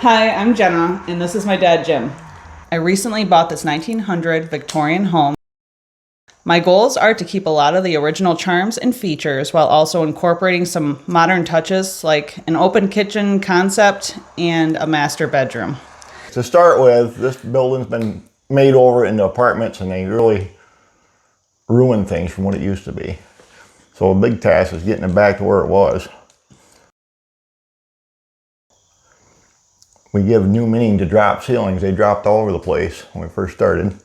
Hi, I'm Jenna, and this is my dad, Jim. I recently bought this 1900 Victorian home. My goals are to keep a lot of the original charms and features while also incorporating some modern touches like an open kitchen concept and a master bedroom. To start with, this building's been made over into apartments and they really ruined things from what it used to be. So a big task is getting it back to where it was. We give new meaning to drop ceilings. They dropped all over the place when we first started.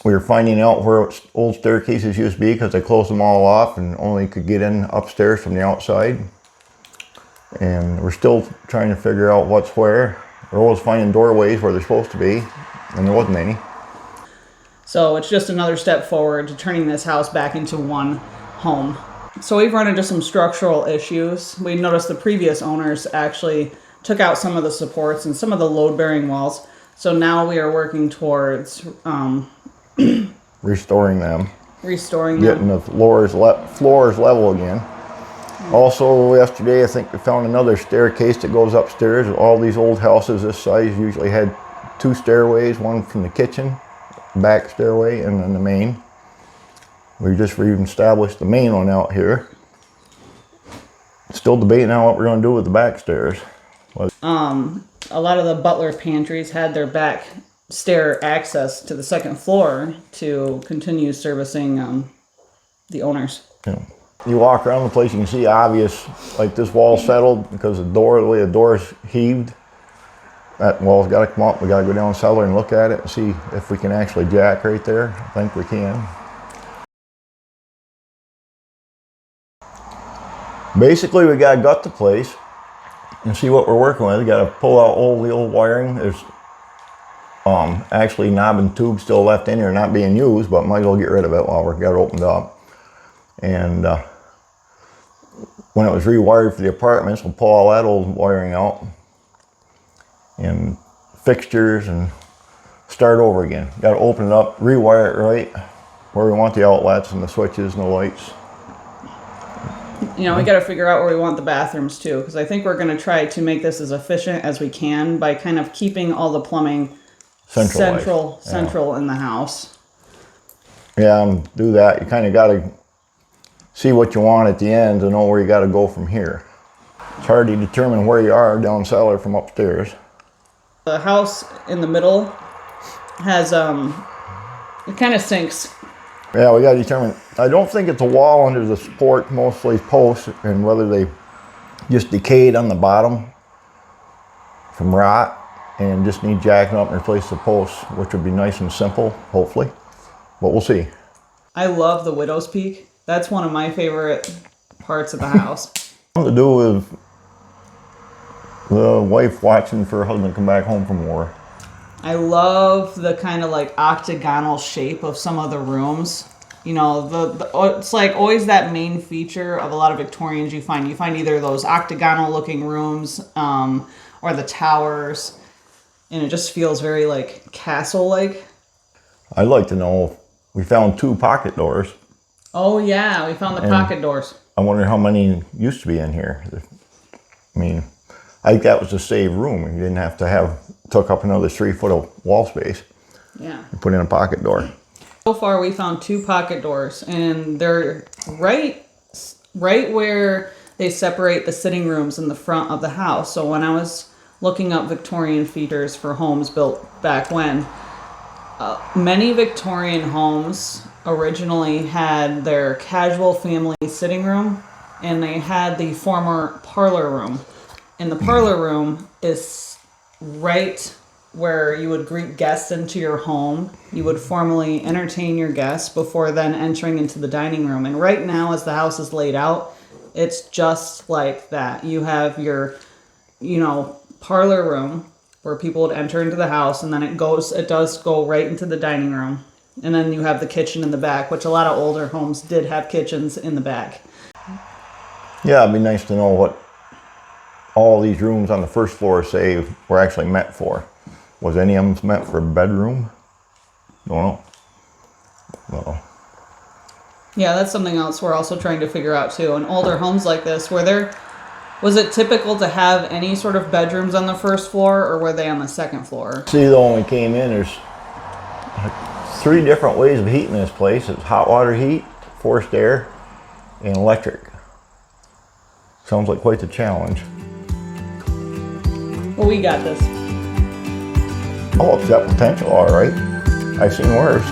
We were finding out where old staircases used to be because they closed them all off and only could get in upstairs from the outside. And we're still trying to figure out what's where. We're always finding doorways where they're supposed to be, and there wasn't any. So it's just another step forward to turning this house back into one home. So we've run into some structural issues. We noticed the previous owners actually took out some of the supports and some of the load-bearing walls. So now we are working towards restoring them. Getting the floors level again. Also, yesterday I think we found another staircase that goes upstairs. All these old houses this size usually had two stairways, one from the kitchen, back stairway, and then the main. We just re-established the main one out here. Still debating on what we're going to do with the back stairs. A lot of the butler pantries had their back stair access to the second floor to continue servicing the owners. Yeah. You walk around the place, you can see obvious, like this wall settled because the way the door's heaved. That wall's got to come up. We got to go down cellar and look at it and see if we can actually jack right there. I think we can. Basically, we got to gut the place and see what we're working with. We got to pull out all the old wiring. There's actually knob and tube still left in here, not being used, but might as well get rid of it while we've got it opened up. And when it was rewired for the apartments, we'll pull all that old wiring out and fixtures and start over again. Got to open it up, rewire it right where we want the outlets and the switches and the lights. You know, we got to figure out where we want the bathrooms too, because I think we're going to try to make this as efficient as we can by kind of keeping all the plumbing central in the house. Yeah, do that. You kind of got to see what you want at the end to know where you got to go from here. It's hard to determine where you are down cellar from upstairs. The house in the middle has it kind of sinks. Yeah, we got to determine. I don't think it's a wall under the support, mostly posts, and whether they just decayed on the bottom from rot and just need jacking up and replace the posts, which would be nice and simple, hopefully. But we'll see. I love the widow's peak. That's one of my favorite parts of the house. Something to do with the wife watching for her husband come back home from war. I love the kind of like octagonal shape of some of the rooms. You know, it's like always that main feature of a lot of Victorians you find. You find either those octagonal looking rooms or the towers. And it just feels very like castle-like. I'd like to know, we found 2 pocket doors. Oh yeah, we found the pocket doors. I wonder how many used to be in here. I mean, I think that was to save room. You didn't have to took up another 3 foot of wall space. Yeah. You put in a pocket door. So far we found 2 pocket doors and they're right where they separate the sitting rooms in the front of the house. So when I was looking up Victorian features for homes built back when, many Victorian homes originally had their casual family sitting room and they had the former parlor room. And the parlor room is right where you would greet guests into your home. You would formally entertain your guests before then entering into the dining room. And right now, as the house is laid out, it's just like that. You have your, parlor room where people would enter into the house, and then it does go right into the dining room. And then you have the kitchen in the back, which a lot of older homes did have kitchens in the back. Yeah, it'd be nice to know what all these rooms on the first floor say were actually meant for. Was any of them meant for a bedroom? Don't know. Well, Yeah, that's something else we're also trying to figure out too. In older homes like this, where they're Was it typical to have any sort of bedrooms on the first floor, or were they on the second floor? See, though, when we came in, there's like 3 different ways of heating this place. It's hot water heat, forced air, and electric. Sounds like quite the challenge. Well, we got this. Oh, it's got potential, all right. I've seen worse.